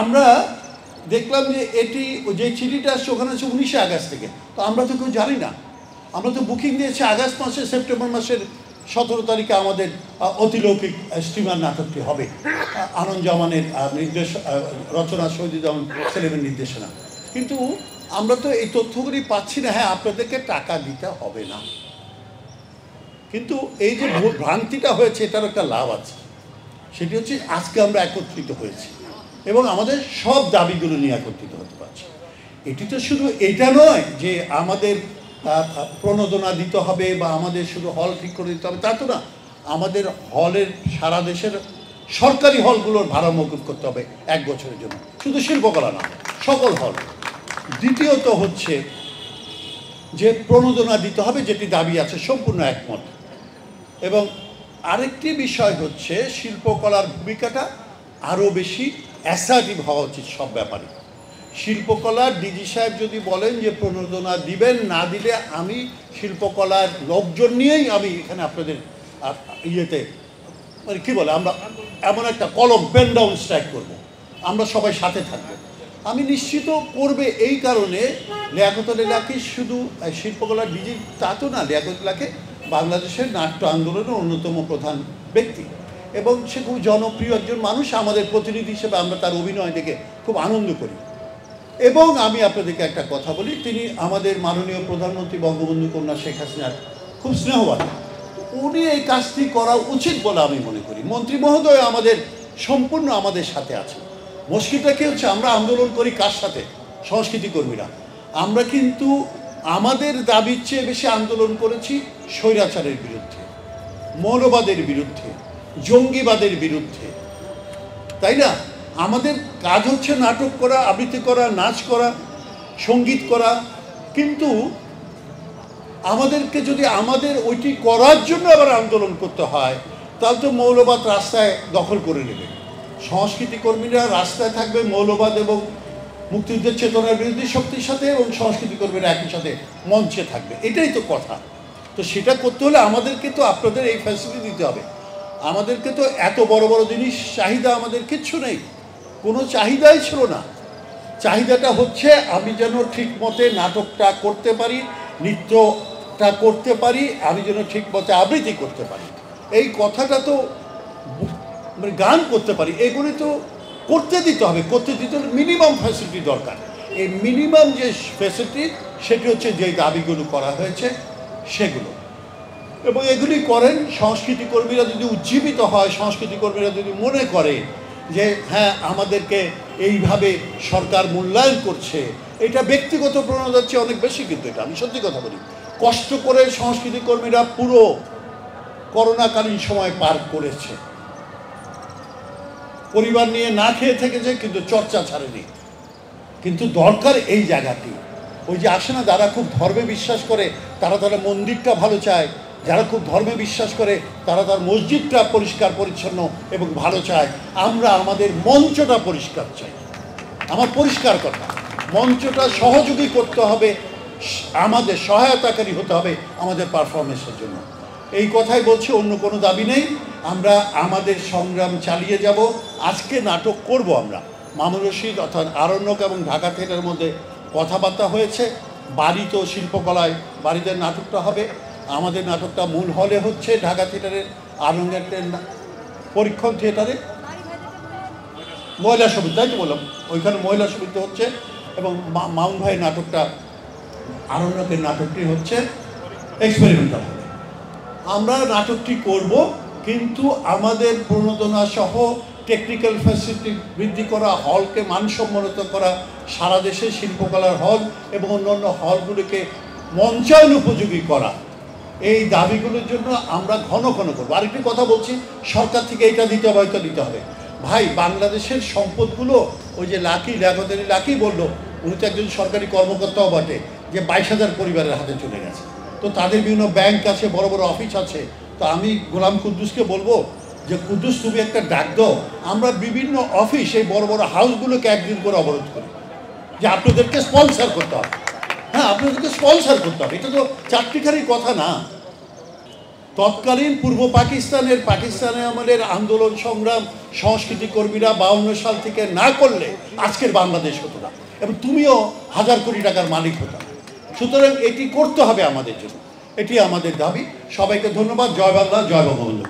আমরা দেখলাম যে এটি যে চিঠিটা আসছে ওখানে আছে 19 আগস্ট থেকে, তো আমরা তো কেউ জানি না। আমরা তো বুকিং দিয়েছি আগস্ট মাসে, সেপ্টেম্বর মাসের 17 তারিখে আমাদের অতিলৌকিক স্টিমার নাটকটি হবে, আনন্দ জামানের রচনা, শহীদুজ্জামান সেলিমের নির্দেশনা। কিন্তু আমরা তো এই তথ্যগুলি পাচ্ছি না। হ্যাঁ, আপনাদেরকে টাকা দিতে হবে না, কিন্তু এই যে ভ্রান্তিটা হয়েছে এটার একটা লাভ আছে। সেটি হচ্ছে আজকে আমরা একত্রিত হয়েছি এবং আমাদের সব দাবিগুলো নিয়ে একত্রিত হতে পারছি। এটি তো শুধু এটা নয় যে আমাদের প্রণোদনা দিতে হবে বা আমাদের শুধু হল ঠিক করে দিতে হবে, তা তো না। আমাদের হলের সারা দেশের সরকারি হলগুলোর ভাড়া মওকুফ করতে হবে 1 বছরের জন্য, শুধু শিল্পকলা না, সকল হল। দ্বিতীয়ত হচ্ছে যে প্রণোদনা দিতে হবে, যেটি দাবি আছে, সম্পূর্ণ একমত। এবং আরেকটি বিষয় হচ্ছে শিল্পকলার ভূমিকাটা আরও বেশি অ্যাসার্টিভ হওয়া উচিত সব ব্যাপারে। শিল্পকলার ডিজি সাহেব যদি বলেন যে প্রণোদনা দিবেন, না দিলে আমি শিল্পকলার লোকজন নিয়েই আমি এখানে আপনাদের ইয়েতে মানে কী বলে, আমরা এমন একটা কলম পেন ডাউন স্ট্রাইক করব, আমরা সবাই সাথে থাকবো। আমি নিশ্চিত করবে এই কারণে লিয়াকতুল লাকি শুধু শিল্পকলার ডিজি তা তো না, লিয়াকতুল লাকি বাংলাদেশের নাট্য আন্দোলনের অন্যতম প্রধান ব্যক্তি এবং সে খুব জনপ্রিয় একজন মানুষ। আমাদের প্রতিনিধি হিসেবে আমরা তার অভিনয় দেখে খুব আনন্দ করি। এবং আমি আপনাদেরকে একটা কথা বলি, তিনি আমাদের মাননীয় প্রধানমন্ত্রী বঙ্গবন্ধু কন্যা শেখ হাসিনার খুব স্নেহবান। উনি এই কাজটি করা উচিত বলে আমি মনে করি। মন্ত্রী মহোদয় আমাদের সম্পূর্ণ আমাদের সাথে আছে। মুশকিলটা কি হচ্ছে, আমরা আন্দোলন করি কার সাথে? সংস্কৃতি কর্মীরা। আমরা কিন্তু আমাদের দাবির চেয়ে বেশি আন্দোলন করেছি স্বৈরাচারের বিরুদ্ধে, মৌলবাদের বিরুদ্ধে, জঙ্গিবাদের বিরুদ্ধে, তাই না? আমাদের কাজ হচ্ছে নাটক করা, আবৃত্তি করা, নাচ করা, সঙ্গীত করা। কিন্তু আমাদেরকে যদি আমাদের ওইটি করার জন্য আবার আন্দোলন করতে হয়, তাহলে তো মৌলবাদ রাস্তায় দখল করে নেবে। সংস্কৃতি কর্মীরা রাস্তায় থাকবে মৌলবাদ এবং মুক্তিযুদ্ধের চেতনার বিরোধী শক্তির সাথে, এবং সংস্কৃতি কর্মীরা একই সাথে মঞ্চে থাকবে। এটাই তো কথা। তো সেটা করতে হলে আমাদেরকে তো আপনাদের এই ফ্যাসিলিটি দিতে হবে। আমাদেরকে তো এত বড় বড় জিনিস চাহিদা আমাদের কিচ্ছু নেই, কোনো চাহিদাই ছিল না। চাহিদাটা হচ্ছে আমি যেন ঠিক মতে নাটকটা করতে পারি, নৃত্যটা করতে পারি, আমি যেন ঠিক মতে আবৃত্তি করতে পারি। এই কথাটা তো মানে গান করতে পারি, এগুলি তো করতে দিতে হবে। করতে দিতে হলে মিনিমাম ফ্যাসিলিটি দরকার। এই মিনিমাম যে ফ্যাসিলিটি সেটি হচ্ছে যে দাবিগুলো করা হয়েছে সেগুলো। এবং এগুলি করেন সংস্কৃতি কর্মীরা যদি উজ্জীবিত হয়, সংস্কৃতি কর্মীরা যদি মনে করে যে হ্যাঁ আমাদেরকে এইভাবে সরকার মূল্যায়ন করছে, এটা ব্যক্তিগত প্রণোদনার চেয়ে অনেক বেশি। কিন্তু এটা আমি সত্যি কথা বলি, কষ্ট করে সংস্কৃতি কর্মীরা পুরো করোনাকালীন সময় পার করেছে, পরিবার নিয়ে না খেয়ে থেকেছে, কিন্তু চর্চা ছাড়েনি। কিন্তু দরকার এই জায়গাটি, ওই যে আসে না, যারা খুব ধর্মে বিশ্বাস করে তারা তারা মন্দিরটা ভালো চায়, যারা খুব ধর্মে বিশ্বাস করে তারা তার মসজিদটা পরিষ্কার পরিচ্ছন্ন এবং ভালো চায়। আমরা আমাদের মঞ্চটা পরিষ্কার চাই। আমার পরিষ্কার কথা, মঞ্চটা সহযোগী করতে হবে, আমাদের সহায়তাকারী হতে হবে আমাদের পারফরমেন্সের জন্য। এই কথাই বলছি, অন্য কোনো দাবি নেই। আমরা আমাদের সংগ্রাম চালিয়ে যাব। আজকে নাটক করব আমরা। মামুন রশিদ অর্থাৎ আরণ্যক এবং ঢাকা থিয়েটারের মধ্যে কথাবার্তা হয়েছে। বাড়িতেও শিল্পকলায় বাড়িতে নাটকটা হবে। আমাদের নাটকটা মূল হলে হচ্ছে ঢাকা থিয়েটারের, আরণ্যকের পরীক্ষণ থিয়েটারে মহিলা সমিতি, তাই তো বললাম, ওইখানে মহিলা সমিতি হচ্ছে। এবং মামুন ভাইয়ের নাটকটা, আরণ্যকের নাটকটি হচ্ছে এক্সপেরিমেন্টাল হবে। আমরা নাটকটি করব, কিন্তু আমাদের প্রণোদনা সহ টেকনিক্যাল ফ্যাসিলিটি বৃদ্ধি করা, হলকে মানসম্মত করা, সারা দেশে শিল্পকলার হল এবং অন্যান্য হলগুলিকে মঞ্চায়ন উপযোগী করা, এই দাবিগুলোর জন্য আমরা ঘন ঘন করবো। আরেকটি কথা বলছি, সরকার থেকে এটা দিতে হবে, হয়তো দিতে হবে। ভাই, বাংলাদেশের সম্পদগুলো ওই যে লিয়াকত লাকি বললো, উনি তো একজন সরকারি কর্মকর্তাও বটে, যে 22,000 পরিবারের হাতে চলে গেছে। তো তাদের বিভিন্ন ব্যাংক আছে, বড় বড় অফিস আছে। তো আমি গোলাম কুদ্দুসকে বলবো যে কুদ্দুস, তুমি একটা ডাক দাও, আমরা বিভিন্ন অফিস, এই বড় বড় হাউসগুলোকে একদিন করে অবরোধ করি, যে আপনাদেরকে স্পন্সার করতে হবে। হ্যাঁ, আপনাদেরকে স্পন্সার করতে হবে। এটা তো চারটিখানি কথা না। তৎকালীন পূর্ব পাকিস্তানে আমাদের আন্দোলন সংগ্রাম সংস্কৃতি কর্মীরা 52 সাল থেকে না করলে আজকের বাংলাদেশ হতো না, এবং তুমিও হাজার কোটি টাকার মালিক হতো না। সুতরাং এটি করতে হবে আমাদের জন্য, এটি আমাদের দাবি। সবাইকে ধন্যবাদ। জয় বাংলা, জয় বঙ্গবন্ধু।